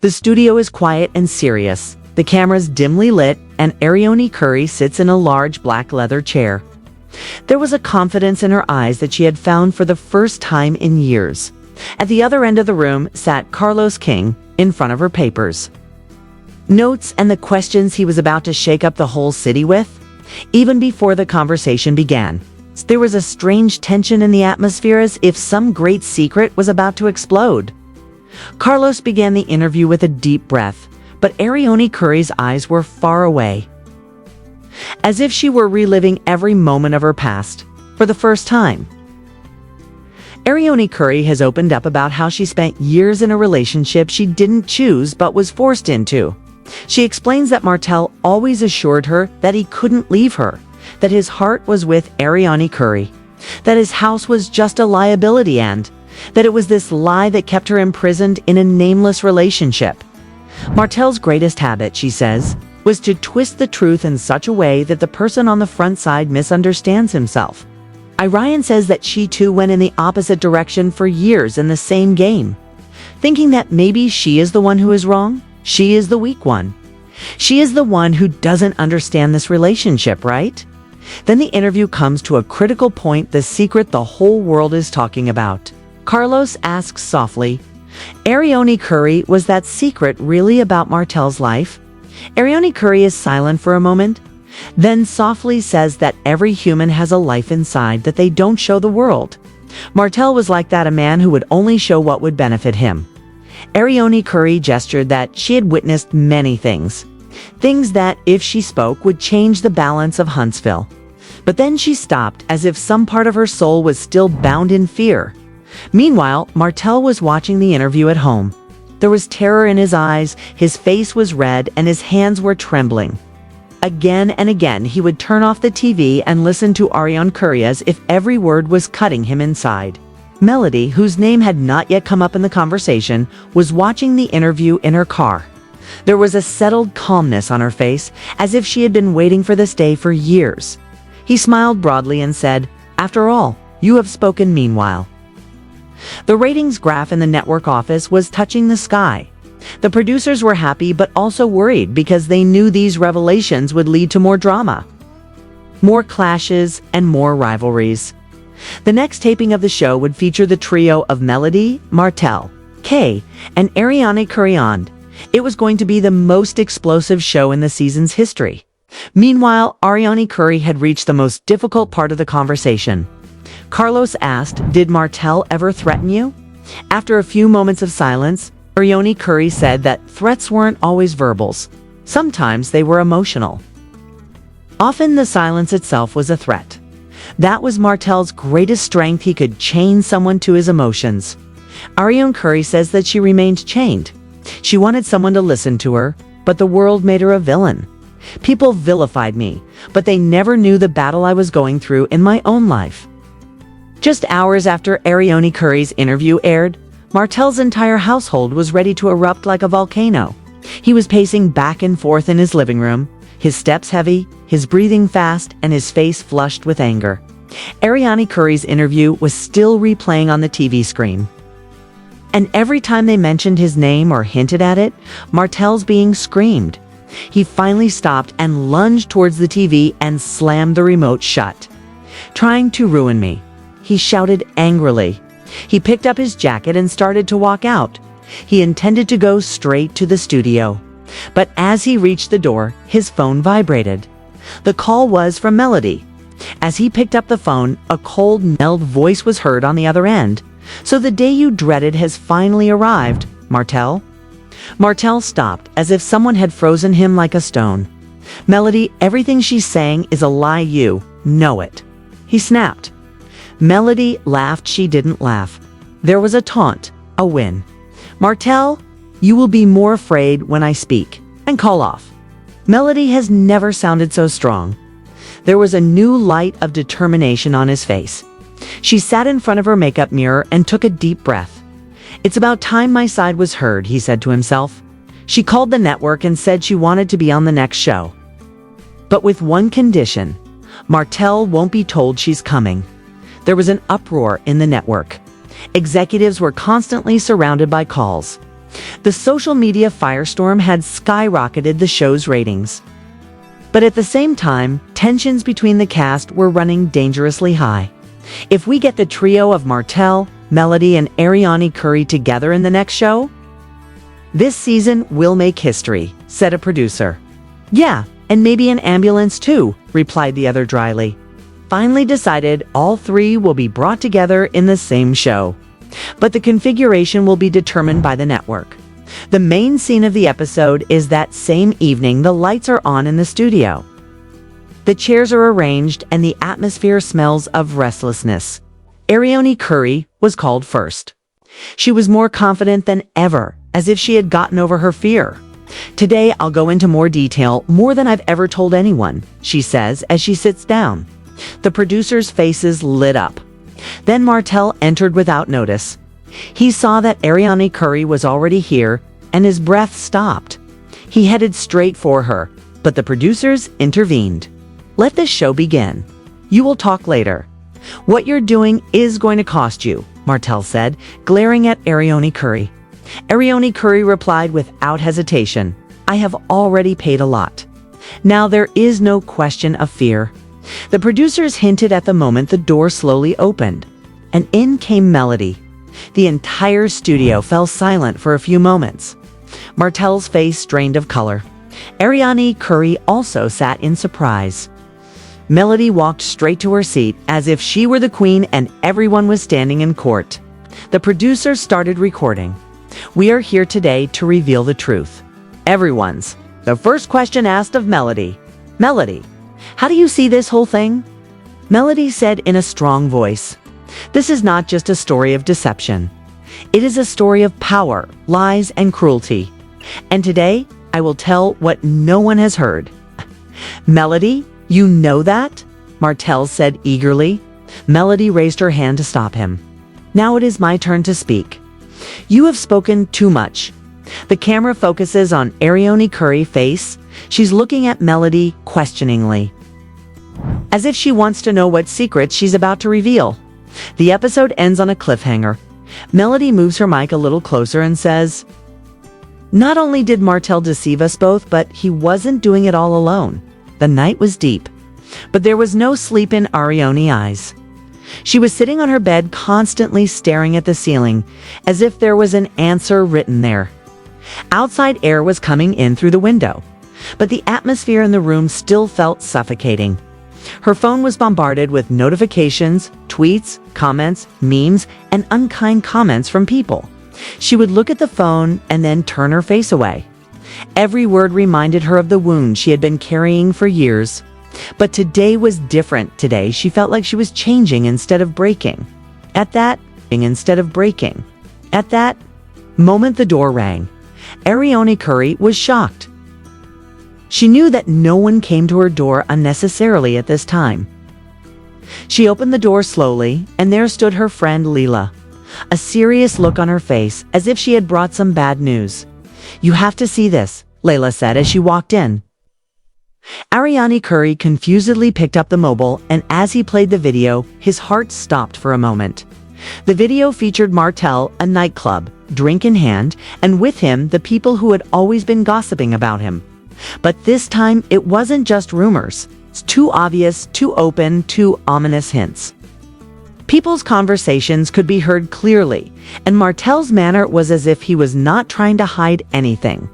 The studio is quiet and serious. The camera's dimly lit, and Arionne Curry sits in a large black leather chair. There was a confidence in her eyes that she had found for the first time in years. At the other end of the room sat Carlos King, in front of her papers. Notes and the questions he was about to shake up the whole city with. Even before the conversation began, there was a strange tension in the atmosphere, as if some great secret was about to explode. Carlos began the interview with a deep breath, but Arionne Curry's eyes were far away, as if she were reliving every moment of her past for the first time. Arionne Curry has opened up about how she spent years in a relationship she didn't choose but was forced into. She explains that Martell always assured her that he couldn't leave her, that his heart was with Arionne Curry, that his house was just a liability, and that it was this lie that kept her imprisoned in a nameless relationship. Martell's greatest habit, she says, was to twist the truth in such a way that the person on the front side misunderstands himself. Arionne says that she too went in the opposite direction for years in the same game, thinking that maybe she is the one who is wrong. She is the weak one. She is the one who doesn't understand this relationship, right? Then the interview comes to a critical point, the secret the whole world is talking about. Carlos asks softly, "Arionne Curry, was that secret really about Martell's life?" Arionne Curry is silent for a moment, then softly says that every human has a life inside that they don't show the world. Martell was like that, a man who would only show what would benefit him. Arionne Curry gestured that she had witnessed many things that, if she spoke, would change the balance of Huntsville. But then she stopped, as if some part of her soul was still bound in fear. Meanwhile, Martell was watching the interview at home. There was terror in his eyes, his face was red, and his hands were trembling. Again and again, he would turn off the TV and listen to Arionne Curry as if every word was cutting him inside. Melody, whose name had not yet come up in the conversation, was watching the interview in her car. There was a settled calmness on her face, as if she had been waiting for this day for years. He smiled broadly and said, "After all, you have spoken meanwhile." The ratings graph in the network office was touching the sky. The producers were happy but also worried, because they knew these revelations would lead to more drama, more clashes, and more rivalries. The next taping of the show would feature the trio of Melody, Martell, Kay, and Arionne Curry. It was going to be the most explosive show in the season's history. Meanwhile, Arionne Curry had reached the most difficult part of the conversation. Carlos asked, "Did Martell ever threaten you?" After a few moments of silence, Arionne Curry said that threats weren't always verbals. Sometimes they were emotional. Often the silence itself was a threat. That was Martell's greatest strength. He could chain someone to his emotions. Arionne Curry says that she remained chained. She wanted someone to listen to her, but the world made her a villain. People vilified me, but they never knew the battle I was going through in my own life. Just hours after Arionne Curry's interview aired, Martell's entire household was ready to erupt like a volcano. He was pacing back and forth in his living room, his steps heavy, his breathing fast, and his face flushed with anger. Arionne Curry's interview was still replaying on the TV screen. And every time they mentioned his name or hinted at it, Martell's being screamed. He finally stopped and lunged towards the TV and slammed the remote shut. "Trying to ruin me," he shouted angrily. He picked up his jacket and started to walk out. He intended to go straight to the studio. But as he reached the door, his phone vibrated. The call was from Melody. As he picked up the phone, a cold, mellowed voice was heard on the other end. "So the day you dreaded has finally arrived, Martell?" Martell stopped, as if someone had frozen him like a stone. "Melody, everything she's saying is a lie. You know it," he snapped. Melody laughed. She didn't laugh. There was a taunt, a win. "Martell, you will be more afraid when I speak, and call off." Melody has never sounded so strong. There was a new light of determination on his face. She sat in front of her makeup mirror and took a deep breath. "It's about time my side was heard," he said to himself. She called the network and said she wanted to be on the next show. But with one condition: Martell won't be told she's coming. There was an uproar in the network. Executives were constantly surrounded by calls. The social media firestorm had skyrocketed the show's ratings. But at the same time, tensions between the cast were running dangerously high. If we get the trio of Martell, Melody, and Arionne Curry together in the next show, this season will make history, said a producer. Yeah, and maybe an ambulance too, replied the other dryly. Finally decided all three will be brought together in the same show. But the configuration will be determined by the network. The main scene of the episode is that same evening the lights are on in the studio. The chairs are arranged and the atmosphere smells of restlessness. Arionne Curry was called first. She was more confident than ever, as if she had gotten over her fear. Today I'll go into more detail, more than I've ever told anyone, she says as she sits down. The producers' faces lit up. Then Martell entered without notice. He saw that Arionne Curry was already here, and his breath stopped. He headed straight for her, but the producers intervened. Let this show begin. You will talk later. What you're doing is going to cost you, Martell said, glaring at Arionne Curry. Arionne Curry replied without hesitation, I have already paid a lot. Now there is no question of fear. The producers hinted at the moment the door slowly opened, and in came Melody. The entire studio fell silent for a few moments. Martell's face drained of color. Arionne Curry also sat in surprise. Melody walked straight to her seat as if she were the queen and everyone was standing in court. The producer started recording. We are here today to reveal the truth. Everyone's. The first question asked of Melody. Melody, how do you see this whole thing? Melody said in a strong voice, this is not just a story of deception. It is a story of power, lies, and cruelty. And today, I will tell what no one has heard. Melody, you know that? Martell said eagerly. Melody raised her hand to stop him. Now it is my turn to speak. You have spoken too much. The camera focuses on Arionne Curry's face. She's looking at Melody questioningly, as if she wants to know what secrets she's about to reveal. The episode ends on a cliffhanger. Melody moves her mic a little closer and says, not only did Martell deceive us both, but he wasn't doing it all alone. The night was deep, but there was no sleep in Arionne's eyes. She was sitting on her bed, constantly staring at the ceiling, as if there was an answer written there. Outside air was coming in through the window, but the atmosphere in the room still felt suffocating. Her phone was bombarded with notifications, tweets, comments, memes, and unkind comments from people. She would look at the phone and then turn her face away. Every word reminded her of the wound she had been carrying for years. But today was different. Today she felt like she was changing instead of breaking. At that moment the door rang. Arionne Curry was shocked. She knew that no one came to her door unnecessarily at this time. She opened the door slowly, and there stood her friend Leila, a serious look on her face, as if she had brought some bad news. You have to see this, Leila said as she walked in. Arionne Curry confusedly picked up the mobile, and as he played the video, his heart stopped for a moment. The video featured Martell, a nightclub, drink in hand, and with him the people who had always been gossiping about him. But this time it wasn't just rumors. It's too obvious, too open, too ominous hints. People's conversations could be heard clearly, and Martell's manner was as if he was not trying to hide anything.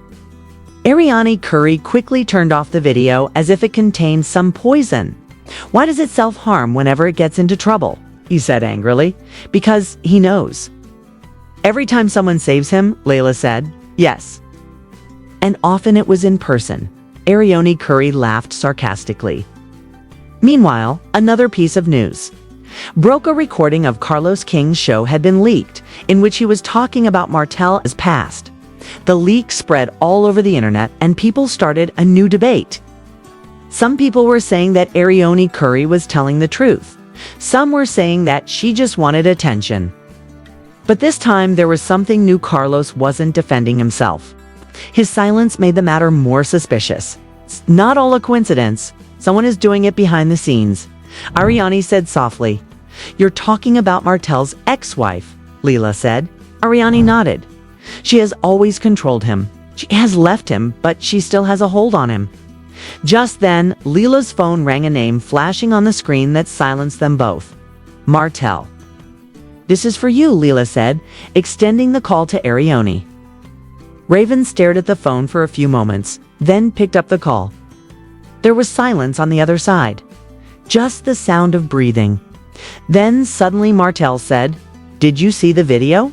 Arionne Curry quickly turned off the video as if it contained some poison. Why does it self-harm whenever it gets into trouble? He said angrily. Because he knows. Every time someone saves him, Leila said. Yes. And often it was in person. Arionne Curry laughed sarcastically. Meanwhile, another piece of news. A recording of Carlos King's show had been leaked, in which he was talking about Martell's past. The leak spread all over the internet, and people started a new debate. Some people were saying that Arionne Curry was telling the truth. Some were saying that she just wanted attention. But this time there was something new. Carlos wasn't defending himself. His silence made the matter more suspicious. It's not all a coincidence. Someone is doing it behind the scenes. Arionne said softly. You're talking about Martell's ex-wife, Leila said. Arionne nodded. She has always controlled him. She has left him, but she still has a hold on him. Just then, Leela's phone rang, a name flashing on the screen that silenced them both. Martell. "This is for you," Leela said, extending the call to Arionne. Raven stared at the phone for a few moments, then picked up the call. There was silence on the other side. Just the sound of breathing. Then suddenly Martell said, "Did you see the video?"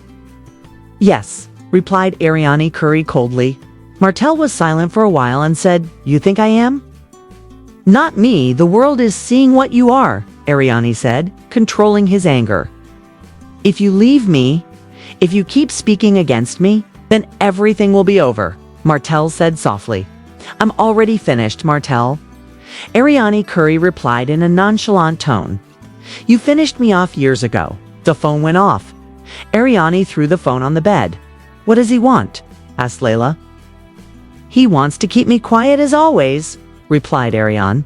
"Yes," replied Arionne Curry coldly. Martell was silent for a while and said, "You think I am?" "Not me, the world is seeing what you are," Arionne said, controlling his anger. "If you leave me, if you keep speaking against me, then everything will be over," Martell said softly. "I'm already finished, Martell." Arionne Curry replied in a nonchalant tone. "You finished me off years ago." The phone went off. Arionne threw the phone on the bed. "What does he want?" asked Leila. "He wants to keep me quiet as always," replied Arionne.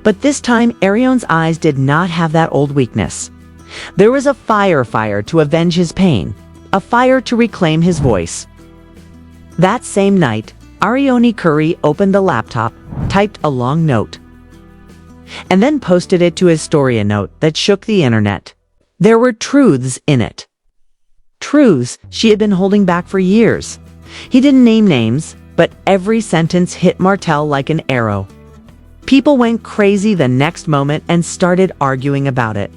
But this time Arionne's eyes did not have that old weakness. There was a fire to avenge his pain, a fire to reclaim his voice. That same night, Arionne Curry opened the laptop, typed a long note, and then posted it to his story, a note that shook the internet. There were truths in it. Truths she had been holding back for years. He didn't name names, but every sentence hit Martell like an arrow. People went crazy the next moment and started arguing about it.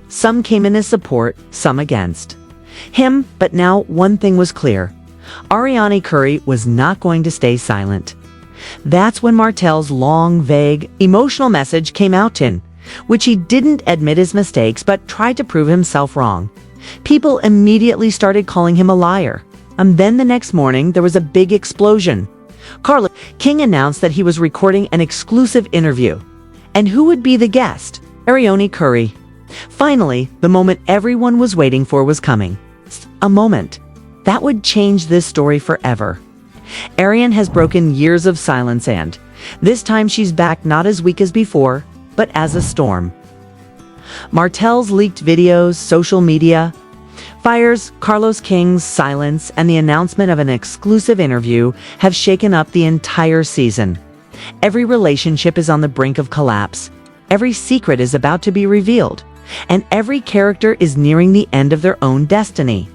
Some came in as support, some against him, but now one thing was clear. Arionne Curry was not going to stay silent. That's when Martell's long, vague, emotional message came out in which he didn't admit his mistakes but tried to prove himself wrong. People immediately started calling him a liar. And then the next morning, there was a big explosion. Carla King announced that he was recording an exclusive interview. And who would be the guest? Arionne Curry. Finally, the moment everyone was waiting for was coming. A moment that would change this story forever. Arionne has broken years of silence, and this time she's back not as weak as before, but as a storm. Martell's leaked videos, social media fires, Carlos King's silence, and the announcement of an exclusive interview have shaken up the entire season. Every relationship is on the brink of collapse. Every secret is about to be revealed. And every character is nearing the end of their own destiny.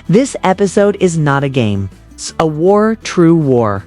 This episode is not a game. It's a war, true war.